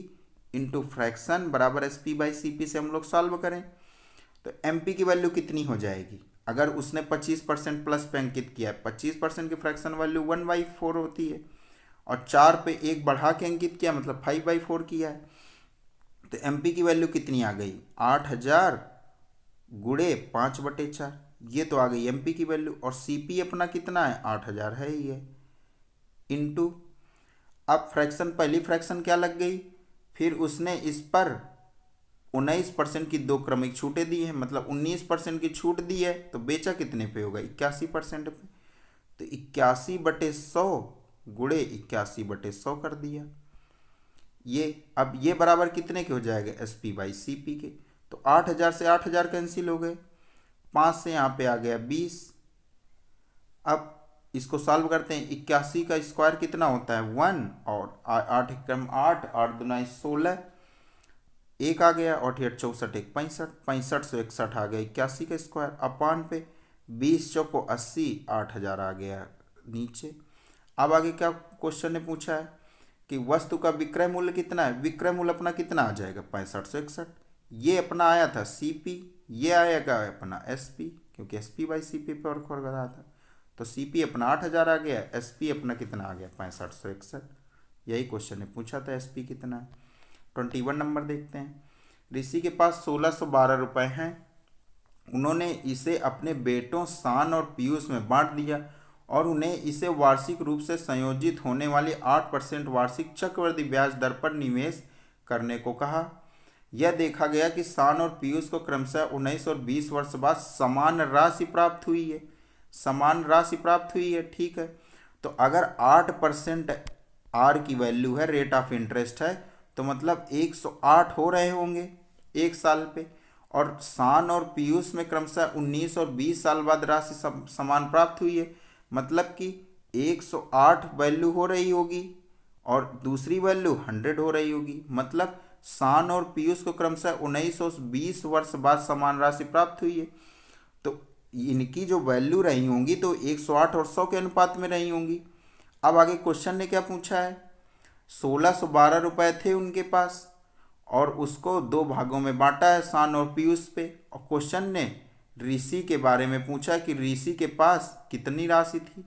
into fraction बराबर एसपी बाई सीपी से हम लोग सॉल्व करें तो एमपी की वैल्यू कितनी हो जाएगी? अगर उसने 25% प्लस पे अंकित किया है, 25% की फ्रैक्शन वैल्यू 1/4 होती है, और 4 पे 1 बढ़ा के अंकित किया मतलब 5/4 किया है। तो एमपी की वैल्यू कितनी आ गई? 8000 गुणे 5/4, ये तो आ गई एमपी की वैल्यू। और सीपी अपना कितना है? 8000 है ही है, इंटू अब फ्रैक्शन, पहली फ्रैक्शन क्या लग गई? फिर उसने इस पर 19% की 2 क्रमिक छूटें दी है, मतलब 19% की छूट दी है, तो बेचा कितने पे होगा? 81% पे। तो 81/100 गुणे 81/100 कर दिया। ये अब ये बराबर कितने के हो जाएगा? एसपी बाई सीपी के। तो 8000 से 8000 कैंसिल हो गए, 5 से यहाँ पे आ गया 20। अब इसको सॉल्व करते हैं। 81 का स्क्वायर कितना होता है? 1, और 8 क्रम 8, 8 दूना 16, 1 आ गया, और 8 64 1 65, 65 से 61 आ गया 81 का स्क्वायर अपान पे 20 चौको 80, 8000 आ गया नीचे। अब आगे क्या क्वेश्चन ने पूछा है कि वस्तु का विक्रय मूल्य कितना है? विक्रय मूल्य अपना कितना आ जाएगा? 65 से 61। ये अपना आया था सीपी, ये आएगा अपना एसपी, क्योंकि एसपी बाई सीपी पर और रहा था। तो सीपी अपना 8000 आ गया, एसपी अपना कितना आ गया? 65 से 61। यही क्वेश्चन ने पूछा था एसपी कितना है। 21 नंबर देखते हैं। ऋषि के पास 1612 रुपये हैं। उन्होंने इसे अपने बेटों शान और पीयूष में बांट दिया और उन्हें इसे वार्षिक रूप से संयोजित होने वाली 8% वार्षिक चक्रवृद्धि ब्याज दर पर निवेश करने को कहा। यह देखा गया कि शान और पीयूष को क्रमशः 19 और 20 वर्ष बाद समान राशि प्राप्त हुई है। समान राशि प्राप्त हुई है, ठीक है। तो अगर 8% आर की वैल्यू है, रेट ऑफ इंटरेस्ट है, तो मतलब 108 हो रहे होंगे एक साल पे। और शान और पीयूष में क्रमशः 19 और 20 साल बाद राशि समान प्राप्त हुई है, मतलब कि 108 वैल्यू हो रही होगी और दूसरी वैल्यू 100 हो रही होगी। मतलब शान और पीयूष को क्रमशः 19 और 20 वर्ष बाद समान राशि प्राप्त हुई है। तो इनकी जो वैल्यू रही होंगी तो 108 और 100 के अनुपात में रही होंगी। अब आगे क्वेश्चन ने क्या पूछा है? 1612 रुपये थे उनके पास और उसको 2 भागों में बांटा है, शान और पीयूष पे। और क्वेश्चन ने ऋषि के बारे में पूछा कि ऋषि के पास कितनी राशि थी।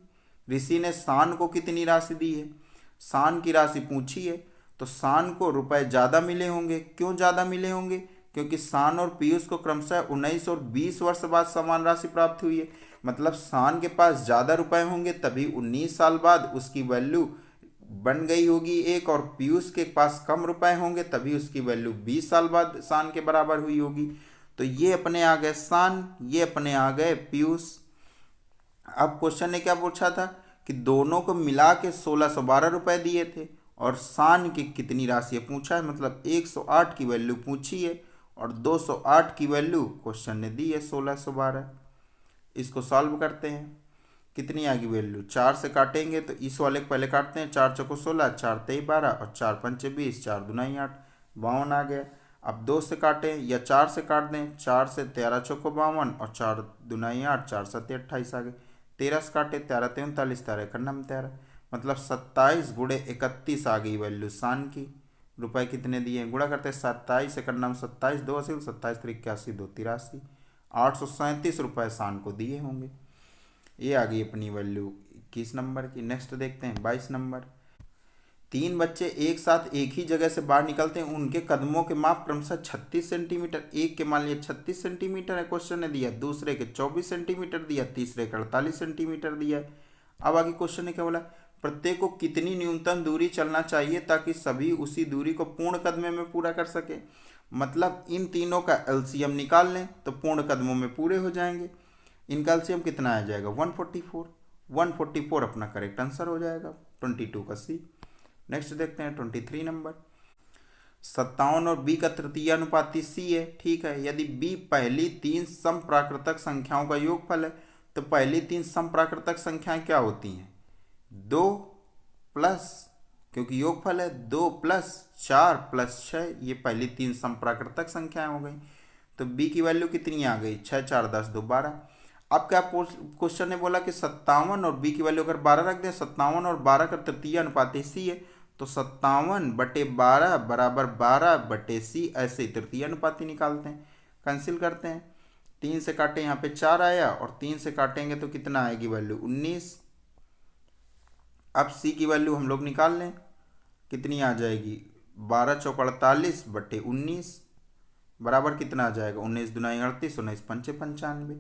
ऋषि ने शान को कितनी राशि दी है? शान की राशि पूछी है, तो शान को रुपए ज़्यादा मिले होंगे। क्यों ज़्यादा मिले होंगे? क्योंकि शान और पीयूष को क्रमशः 19 और 20 वर्ष बाद समान राशि प्राप्त हुई है। मतलब शान के पास ज़्यादा रुपए होंगे तभी 19 साल बाद उसकी वैल्यू बन गई होगी एक, और पीयूष के पास कम रुपए होंगे तभी उसकी वैल्यू 20 साल बाद शान के बराबर हुई होगी। तो ये अपने आ गए शान, ये अपने आ गए पीयूष। अब क्वेश्चन ने क्या पूछा था कि दोनों को मिला के 1612 रुपये दिए थे और शान की कितनी राशि है पूछा है, मतलब 108 की वैल्यू पूछी है और 208 की वैल्यू क्वेश्चन ने दी है 1612। इसको सॉल्व करते हैं, कितनी आएगी वैल्यू, 4 से काटेंगे तो इस वाले को पहले काटते हैं, 4 चौको 16, 4 तेई 12 और 4 पंचे 20, 4 दूनाई 8, 52 आ गया। अब 2 से काटें या 4 से काट दें, 4 से 13 चौको 52 और 4 दूनाई 8, 4 सत्ते 28 आ गए। 13 से काटे, 13 ते 39, 13 इकन्नम 13, मतलब 27 गुणे 31 आ गई वैल्यू शान की। रुपए कितने दिए हैं, गुणा करते 27 इकन्नम 27, 2 80, 27 3 81, 2 83, 837 रुपये शान को दिए होंगे। ये आ गई अपनी वैल्यू 21 नंबर की। नेक्स्ट देखते हैं 22 नंबर। 3 बच्चे एक साथ एक ही जगह से बाहर निकलते हैं, उनके कदमों के माप क्रमशः 36 सेंटीमीटर, एक के मान लिया 36 सेंटीमीटर है क्वेश्चन ने दिया, दूसरे के 24 सेंटीमीटर दिया, तीसरे के 48 सेंटीमीटर दिया है। अब आगे क्वेश्चन ने क्या बोला, प्रत्येक को कितनी न्यूनतम दूरी चलना चाहिए ताकि सभी उसी दूरी को पूर्ण कदमे में पूरा कर सके। मतलब इन तीनों का एलसीएम निकाल लें तो पूर्ण कदमों में पूरे हो जाएंगे। इनका एलसीएम कितना आ जाएगा 144, 144 अपना करेक्ट आंसर हो जाएगा 22 का सी। नेक्स्ट देखते हैं 23 नंबर। 57 और b का तृतीय अनुपाती c है, ठीक है। यदि b पहली 3 समप्राकृतक संख्याओं का योगफल है तो पहली 3 समप्राकृतक संख्याएं क्या होती हैं, 2 प्लस, क्योंकि योगफल है 2 प्लस 4 प्लस 6, ये पहली 3 समप्राकृतक संख्याएं हो गई। तो b की वैल्यू कितनी आ गई, 6 4 10 2 12। अब क्या क्वेश्चन ने बोला कि 57 और b की वैल्यू अगर 12 रख दें, 57 और 12 का तृतीय अनुपात c है, तो 57/12 बराबर 12/c, ऐसे ही तृतीय अनुपाती निकालते हैं। कैंसिल करते हैं, 3 से काटे यहाँ पे 4 आया और 3 से काटेंगे तो कितना आएगी वैल्यू 19। अब c की वैल्यू हम लोग निकाल लें, कितनी आ जाएगी 12 चौक 48/19 बराबर कितना आ जाएगा 19 दूनाई 38, 19 पंचे 95,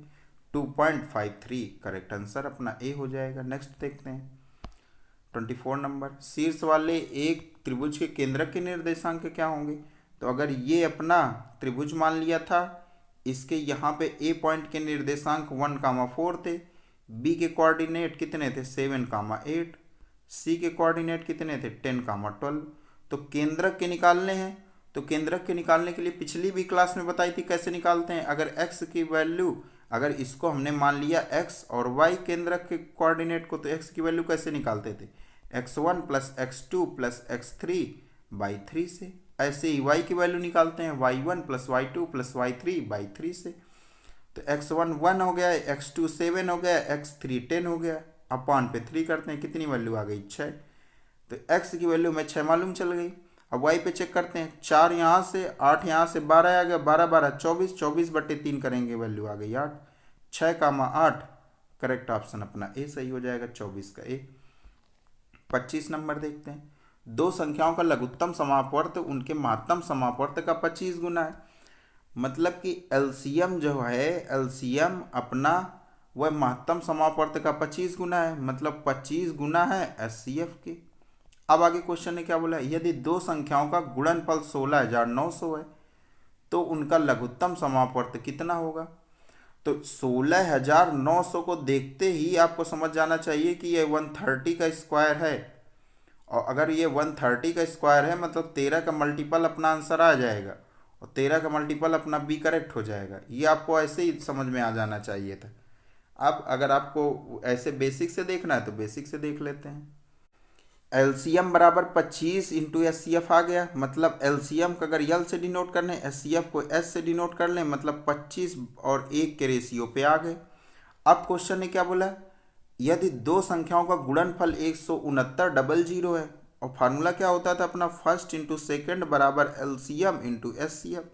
2.53 करेक्ट आंसर अपना ए हो जाएगा। नेक्स्ट देखते हैं 24 नंबर। शीर्ष वाले एक त्रिभुज के केंद्रक के निर्देशांक क्या होंगे। तो अगर ये अपना त्रिभुज मान लिया था, इसके यहाँ पे ए पॉइंट के निर्देशांक 1,4 थे, बी के कोऑर्डिनेट कितने थे 7,8, सी के कोऑर्डिनेट कितने थे 10,12। तो केंद्रक के निकालने हैं, तो केंद्रक के निकालने के लिए पिछली भी क्लास में बताई थी कैसे निकालते हैं। अगर x की वैल्यू, अगर इसको हमने मान लिया x और y केंद्रक के कोऑर्डिनेट को, तो x की वैल्यू कैसे निकालते थे, x1 plus x2 plus x3/3 से। ऐसे ही y की वैल्यू निकालते हैं y1 plus y2 plus y3/3 से। तो x1 1 हो गया, x2 7 हो गया, x3 10 हो गया, अपॉन पे 3 करते हैं, कितनी वैल्यू आ गई 6। तो x की वैल्यू में 6 मालूम चल गई। अब y पे चेक करते हैं, 4 यहाँ से 8 यहाँ से 12 आ गया, 12 12 24, 24/3 करेंगे वैल्यू आ गई 8, 6,8 करेक्ट ऑप्शन अपना ए सही हो जाएगा 24 का ए। 25 नंबर देखते हैं। दो संख्याओं का लघुत्तम समापवर्त उनके महत्तम समापवर्त का 25 गुना है। मतलब कि एलसीएम जो है, एलसीएम अपना वह महत्तम समापवर्त का 25 गुना है, मतलब 25 गुना है एचसीएफ के। अब आगे क्वेश्चन ने क्या बोला, यदि दो संख्याओं का गुणनफल 16,900 है तो उनका लघुत्तम समापवर्त कितना होगा। तो 16,900 को देखते ही आपको समझ जाना चाहिए कि ये 130 का स्क्वायर है, और अगर ये 130 का स्क्वायर है मतलब 13 का मल्टीपल अपना आंसर आ जाएगा और 13 का मल्टीपल अपना बी करेक्ट हो जाएगा। ये आपको ऐसे ही समझ में आ जाना चाहिए था। अब अगर आपको ऐसे बेसिक से देखना है तो बेसिक से देख लेते हैं। एलसीएम बराबर 25 इंटू एचसीएफ आ गया, मतलब एलसीएम का अगर यल से डिनोट करने, एचसीएफ को एस से डिनोट कर लें, मतलब 25 और 1 के रेशियो पे आ गए। अब क्वेश्चन ने क्या बोला, यदि दो संख्याओं का गुणनफल 169 है, और फार्मूला क्या होता था अपना, फर्स्ट इंटू सेकेंड बराबर एलसीएम इंटू एचसीएफ।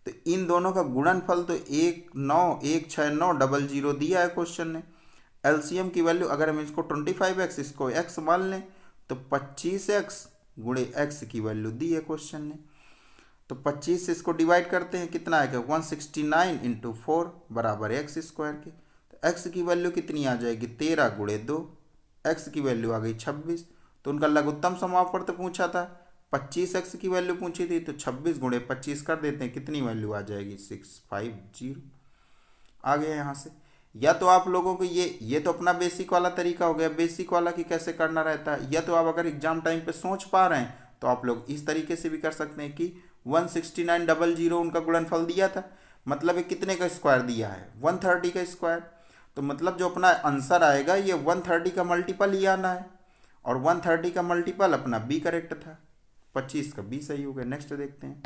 तो इन दोनों का गुणनफल तो 1,9,169,000 दिया है क्वेश्चन ने। एलसीएम की वैल्यू अगर हम इसको 25x इसको x मान लें तो 25x गुणे x की वैल्यू दी है क्वेश्चन ने। तो 25 से इसको डिवाइड करते हैं, कितना आएगा 169 इंटू 4 बराबर x स्क्वायर के। तो x की वैल्यू कितनी आ जाएगी 13 गुणे 2, x की वैल्यू आ गई 26। तो उनका लघुत्तम समापवर्त पूछा था, 25x की वैल्यू पूछी थी, तो 26 गुणे 25 कर देते हैं, कितनी वैल्यू आ जाएगी 650। आ गया यहाँ से। या तो आप लोगों को ये तो अपना बेसिक वाला तरीका हो गया, बेसिक वाला कि कैसे करना रहता है। या तो आप अगर एग्जाम टाइम पे सोच पा रहे हैं तो आप लोग इस तरीके से भी कर सकते हैं कि 16900 उनका गुणनफल दिया था, मतलब ये कितने का स्क्वायर दिया है, 130 का स्क्वायर। तो मतलब जो अपना आंसर आएगा ये 130 का मल्टीपल ही आना है, और 130 का मल्टीपल अपना बी करेक्ट था, 25 का बी सही हो गया। नेक्स्ट देखते हैं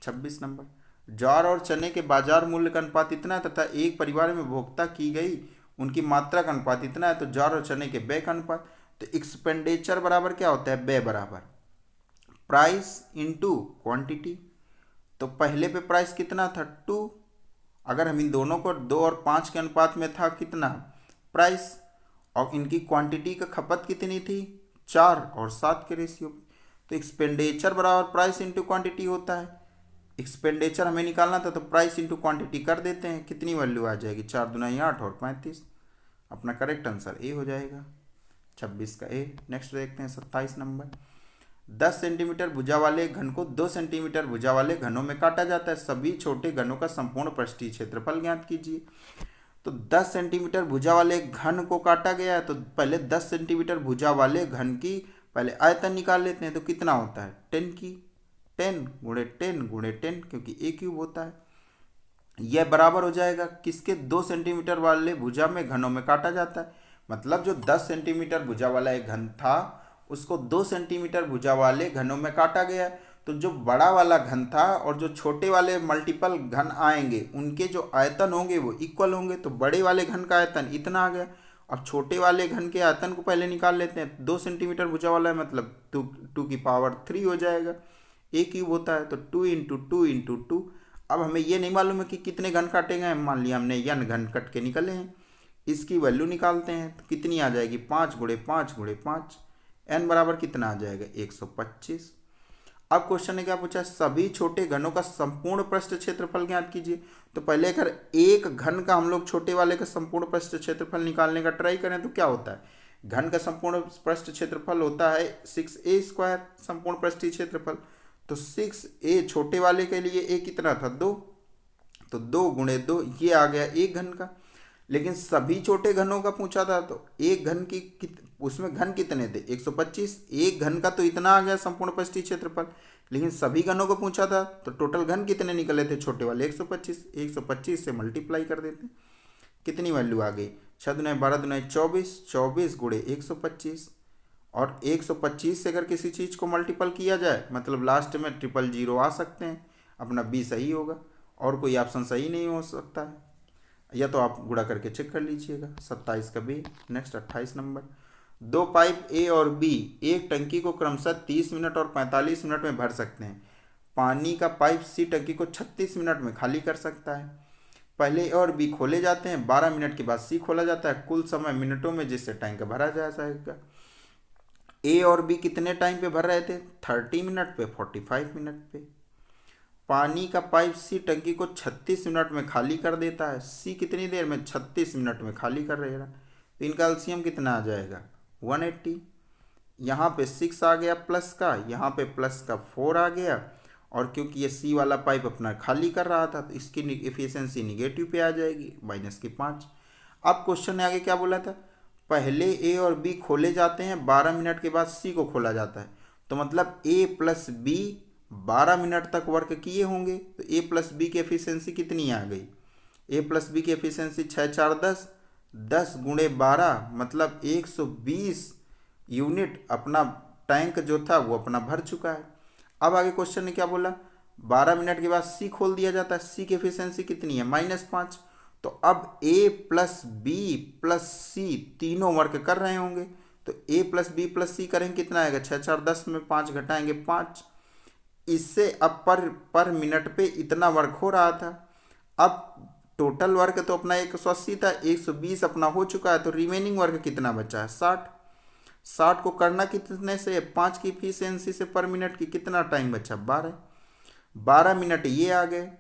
26 नंबर। ज्वार और चने के बाजार मूल्य का अनुपात इतना है तथा एक परिवार में उपभोक्ता की गई उनकी मात्रा का अनुपात इतना है, तो ज्वार और चने के व्यय का अनुपात। तो एक्सपेंडिचर बराबर क्या होता है, व्यय बराबर प्राइस इनटू क्वांटिटी। तो पहले पे प्राइस कितना था 2, अगर हम इन दोनों को 2 और 5 के अनुपात में था कितना प्राइस, और इनकी क्वांटिटी का खपत कितनी थी 4 और 7 के रेशियो। तो एक्सपेंडिचर बराबर प्राइस इंटू क्वांटिटी होता है। एक्सपेंडिचर हमें निकालना था तो प्राइस इंटू क्वांटिटी कर देते हैं, कितनी वैल्यू आ जाएगी 4 दूनी 8 और 35। अपना करेक्ट आंसर ए हो जाएगा, 26 का ए। नेक्स्ट देखते हैं 27 नंबर। 10 सेंटीमीटर भुजा वाले घन को 2 सेंटीमीटर भुजा वाले घनों में काटा जाता है, सभी छोटे घनों का संपूर्ण पृष्ठीय क्षेत्रफल ज्ञात कीजिए। तो 10 सेंटीमीटर भुजा वाले घन को काटा गया है, तो पहले 10 सेंटीमीटर भुजा वाले घन की पहले आयतन निकाल लेते हैं। तो कितना होता है 10 की 10 गुणे 10 गुणे 10, क्योंकि ए क्यूब होता है। यह बराबर हो जाएगा किसके, 2 सेंटीमीटर वाले भुजा में घनों में काटा जाता है। मतलब जो 10 सेंटीमीटर भुजा वाला एक घन था उसको 2 सेंटीमीटर भुजा वाले घनों में काटा गया। तो जो बड़ा वाला घन था और जो छोटे वाले मल्टीपल घन आएंगे उनके जो आयतन होंगे वो इक्वल होंगे। तो बड़े वाले घन का आयतन इतना आ गया, अब छोटे वाले घन के आयतन को पहले निकाल लेते हैं। 2 सेंटीमीटर भुजा वाला है मतलब 2 की पावर 3 हो जाएगा, ए क्यूब होता है। तो 2 इंटू 2 इंटू 2। अब हमें ये नहीं मालूम है कि कितने घन काटे गए, मान लिया हमने n घन कट के निकले हैं, इसकी वैल्यू निकालते हैं तो कितनी आ जाएगी 5 गुणे 5 गुणे 5, n बराबर कितना आ जाएगा 125। अब क्वेश्चन ने क्या पूछा, सभी छोटे घनों का संपूर्ण पृष्ठ क्षेत्रफल ज्ञात कीजिए। तो पहले अगर एक घन का हम लोग छोटे वाले का संपूर्ण पृष्ठ क्षेत्रफल निकालने का ट्राई करें तो क्या होता है, घन का संपूर्ण पृष्ठ क्षेत्रफल होता है 6a स्क्वायर संपूर्ण पृष्ठीय क्षेत्रफल। तो 6a छोटे वाले के लिए a कितना था 2, तो 2 गुणे 2 ये आ गया एक घन का। लेकिन सभी छोटे घनों का पूछा था तो एक घन की उसमें घन कितने थे 125, एक घन का तो इतना आ गया संपूर्ण पृष्ठीय क्षेत्रफल। लेकिन सभी घनों को पूछा था तो टोटल घन कितने निकले थे छोटे वाले 125, 125 से मल्टीप्लाई कर देते, कितनी वैल्यू आ गई 6 दुना 12 दुना 24, 24 गुणे 125। और 125 से अगर किसी चीज़ को मल्टीपल किया जाए मतलब लास्ट में 000 आ सकते हैं, अपना बी सही होगा और कोई ऑप्शन सही नहीं हो सकता है, या तो आप गुणा करके चेक कर लीजिएगा। 27 का B. Next 28 number. 2 pipe A और बी एक टंकी को क्रमशः 30 मिनट और 45 मिनट में भर सकते हैं। पानी का पाइप सी टंकी को 36 मिनट में खाली कर सकता है। पहले ए और बी खोले जाते हैं, 12 मिनट के बाद सी खोला जाता है, कुल समय मिनटों में जिससे टैंक भरा जा जाएगा। ए और बी कितने टाइम पे भर रहे थे 30 मिनट पे, 45 मिनट पे। पानी का पाइप सी टंकी को 36 मिनट में खाली कर देता है, सी कितनी देर में 36 मिनट में खाली कर रहेगा। तो इनका एलसीएम कितना आ जाएगा 180। यहाँ पे 6 आ गया प्लस का, यहाँ पे प्लस का 4 आ गया, और क्योंकि ये सी वाला पाइप अपना खाली कर रहा था तो इसकी एफिशिएंसी निगेटिव पे आ जाएगी -5। अब क्वेश्चन ने आगे क्या बोला था, पहले ए और बी खोले जाते हैं, 12 मिनट के बाद सी को खोला जाता है। तो मतलब ए प्लस बी 12 मिनट तक वर्क किए होंगे, तो ए प्लस बी की एफिशिएंसी कितनी आ गई, ए प्लस बी की एफिशिएंसी 6 4 10, 10 गुणे 12 मतलब 120 यूनिट अपना टैंक जो था वो अपना भर चुका है। अब आगे क्वेश्चन ने क्या बोला, 12 मिनट के बाद सी खोल दिया जाता है, सी की एफिशिएंसी कितनी है -5। तो अब ए प्लस बी प्लस सी तीनों वर्क कर रहे होंगे, तो ए प्लस बी प्लस सी करेंगे कितना आएगा 6 4 10 में 5 घटाएंगे 5। इससे अब पर मिनट पे इतना वर्क हो रहा था। अब टोटल वर्क तो अपना 180 था, 120 अपना हो चुका है, तो रिमेनिंग वर्क कितना बचा है 60। 60 को करना कितने से 5 की एफिशिएंसी से पर मिनट की कितना टाइम बचा 12 मिनट ये आ गए।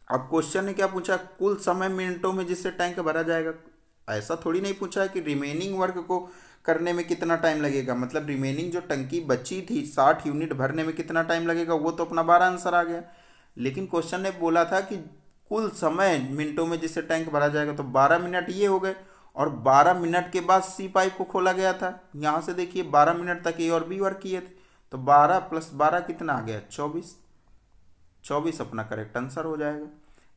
अब क्वेश्चन ने क्या पूछा, कुल समय मिनटों में जिससे टैंक भरा जाएगा। ऐसा थोड़ी नहीं पूछा है कि रिमेनिंग वर्क को करने में कितना टाइम लगेगा, मतलब रिमेनिंग जो टंकी बची थी 60 यूनिट भरने में कितना टाइम लगेगा, वो तो अपना 12 आंसर आ गया। लेकिन क्वेश्चन ने बोला था कि कुल समय मिनटों में जिससे टैंक भरा जाएगा, तो 12 मिनट ये हो गए। और 12 मिनट के बाद सी पाइप को खोला गया था। यहाँ से देखिए 12 मिनट तक ए और बी वर्क किए थे, तो 12 + 12 कितना आ गया, 24। 24 अपना करेक्ट आंसर हो जाएगा।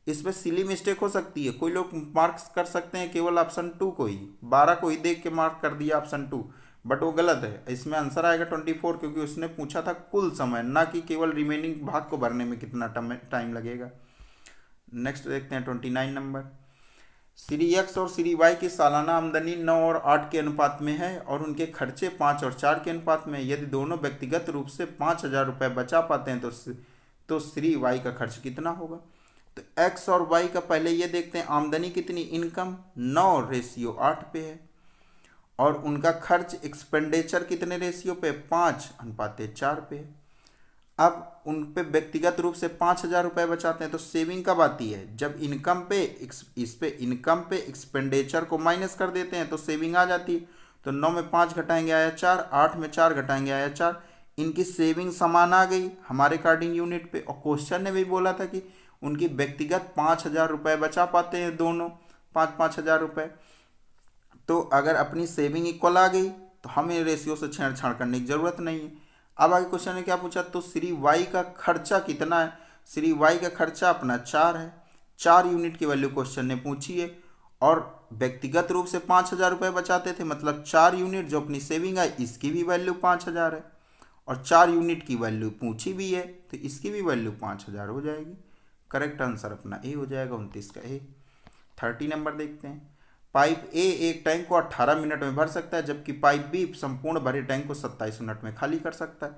इसमें सिली मिस्टेक हो सकती है, कोई लोग मार्क्स कर सकते हैं केवल ऑप्शन 2 को ही, 12 को ही देख के मार्क कर दिया ऑप्शन 2, बट वो गलत है। इसमें आंसर आएगा 24, क्योंकि उसने पूछा था कुल समय, ना कि केवल रिमेनिंग भाग को भरने में कितना टाइम लगेगा। नेक्स्ट देखते हैं 29 नंबर। श्री एक्स और श्री वाई की सालाना आमदनी 9 और 8 के अनुपात में है और उनके खर्चे 5 और 4 के अनुपात में है। यदि दोनों व्यक्तिगत रूप से 5,000 रुपये बचा पाते हैं तो श्री वाई का खर्च कितना होगा। तो एक्स और वाई का पहले ये देखते हैं, आमदनी कितनी, इनकम 9:8 पे है, और उनका खर्च एक्सपेंडिचर कितने रेशियो पे, 5:4 पे है। अब उन पे व्यक्तिगत रूप से 5,000 रुपये बचाते हैं, तो सेविंग कब आती है, जब इनकम पे इनकम पे एक्सपेंडिचर को माइनस कर देते हैं तो सेविंग आ जाती है। तो 9 में 5 घटाएंगे आया 4, 8 में 4 घटाएंगे आया 4। इनकी सेविंग समान आ गई हमारे अकॉर्डिंग यूनिट पे। और क्वेश्चन ने भी बोला था कि उनकी व्यक्तिगत 5,000 रुपये बचा पाते हैं दोनों, 5,000 रुपये। तो अगर अपनी सेविंग इक्वल आ गई तो हमें रेशियो से छेड़छाड़ करने की जरूरत नहीं है। अब आगे क्वेश्चन ने क्या पूछा, तो श्री वाई का खर्चा कितना है। श्री वाई का खर्चा अपना 4 है, 4 यूनिट की वैल्यू क्वेश्चन ने पूछी है, और व्यक्तिगत रूप से 5,000 रुपये बचाते थे, मतलब 4 यूनिट जो अपनी सेविंग है इसकी भी वैल्यू 5,000 है, और 4 यूनिट की वैल्यू पूछी भी है तो इसकी भी वैल्यू 5,000 हो जाएगी। करेक्ट आंसर अपना ए हो जाएगा, 29 का ए। 30 नंबर देखते हैं। पाइप ए एक टैंक को 18 मिनट में भर सकता है, जबकि पाइप बी संपूर्ण भरे टैंक को 27 मिनट में खाली कर सकता है।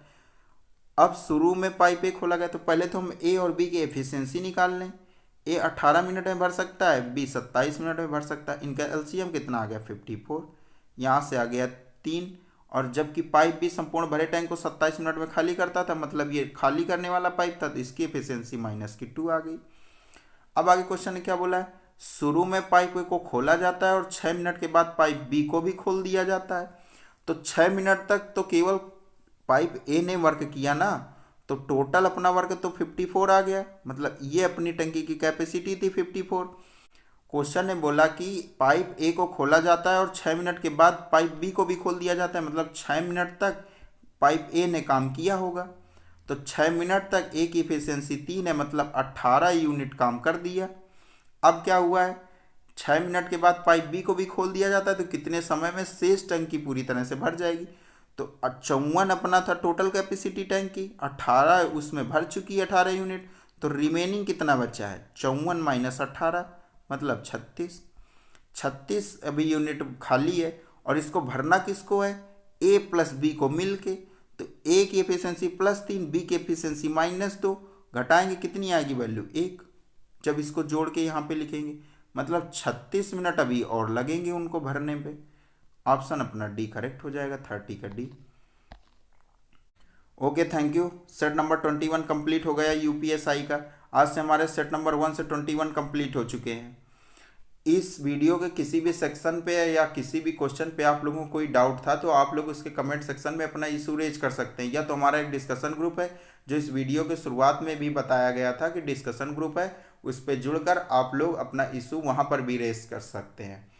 अब शुरू में पाइप ए खोला गया, तो पहले तो हम ए और बी की एफिशिएंसी निकाल लें। ए 18 मिनट में भर सकता है, बी 27 मिनट में भर सकता है। इनका एलसीएम कितना आ गया, 54। यहाँ से आ गया 3, और जबकि पाइप बी संपूर्ण भरे टैंक को 27 मिनट में खाली करता था, मतलब ये खाली करने वाला पाइप था, तो इसकी एफिशिएंसी -2 आ गई। अब आगे क्वेश्चन ने क्या बोला है, शुरू में पाइप ए को खोला जाता है और 6 मिनट के बाद पाइप बी को भी खोल दिया जाता है। तो 6 मिनट तक तो केवल पाइप ए ने वर्क किया ना, तो टोटल अपना वर्क तो 54 आ गया, मतलब ये अपनी टंकी की कैपेसिटी थी 54। क्वेश्चन ने बोला कि पाइप ए को खोला जाता है और 6 मिनट के बाद पाइप बी को भी खोल दिया जाता है, मतलब 6 मिनट तक पाइप ए ने काम किया होगा। तो 6 मिनट तक ए की एफिशिएंसी 3 है, मतलब 18 यूनिट काम कर दिया। अब क्या हुआ है, 6 मिनट के बाद पाइप बी को भी खोल दिया जाता है, तो कितने समय में शेष टंकी पूरी तरह से भर जाएगी। तो 54 अपना था टोटल कैपेसिटी टैंक की, 18 उसमें भर चुकी है 18 यूनिट, तो रिमेनिंग कितना बचा है, 54 - 18 मतलब 36। 36 अभी यूनिट खाली है, और इसको भरना किसको है, ए प्लस बी को मिल के। तो ए की एफिशिएंसी +3, बी की एफिशिएंसी -2, घटाएंगे कितनी आएगी वैल्यू 1, जब इसको जोड़ के यहाँ पे लिखेंगे, मतलब 36 मिनट अभी और लगेंगे उनको भरने पे। ऑप्शन अपना डी करेक्ट हो जाएगा, 30 का D. Okay, thank you. Set number 21 complete हो गया यूपीएसआई का। आज से हमारे सेट नंबर 1 से 21 कंप्लीट हो चुके हैं। इस वीडियो के किसी भी सेक्शन पे या किसी भी क्वेश्चन पे आप लोगों को कोई डाउट था तो आप लोग उसके कमेंट सेक्शन में अपना इशू रेज कर सकते हैं, या तो हमारा एक डिस्कशन ग्रुप है जो इस वीडियो के शुरुआत में भी बताया गया था कि डिस्कशन ग्रुप है, उस पर जुड़कर आप लोग अपना इशू वहाँ पर भी रेज कर सकते हैं।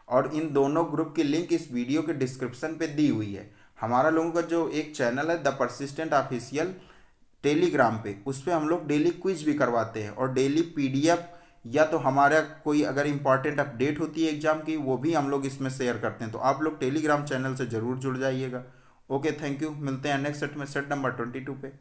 और इन दोनों ग्रुप की लिंक इस वीडियो के डिस्क्रिप्शन पे दी हुई है। हमारा लोगों का जो एक चैनल है द परसिस्टेंट ऑफिशियल टेलीग्राम पे, उस पर हम लोग डेली क्विज भी करवाते हैं, और डेली पीडीएफ या तो हमारा कोई अगर इम्पॉर्टेंट अपडेट होती है एग्जाम की, वो भी हम लोग इसमें शेयर करते हैं। तो आप लोग टेलीग्राम चैनल से ज़रूर जुड़ जाइएगा। Okay, thank you. मिलते हैं नेक्स्ट सेट में, सेट नंबर 22 पे।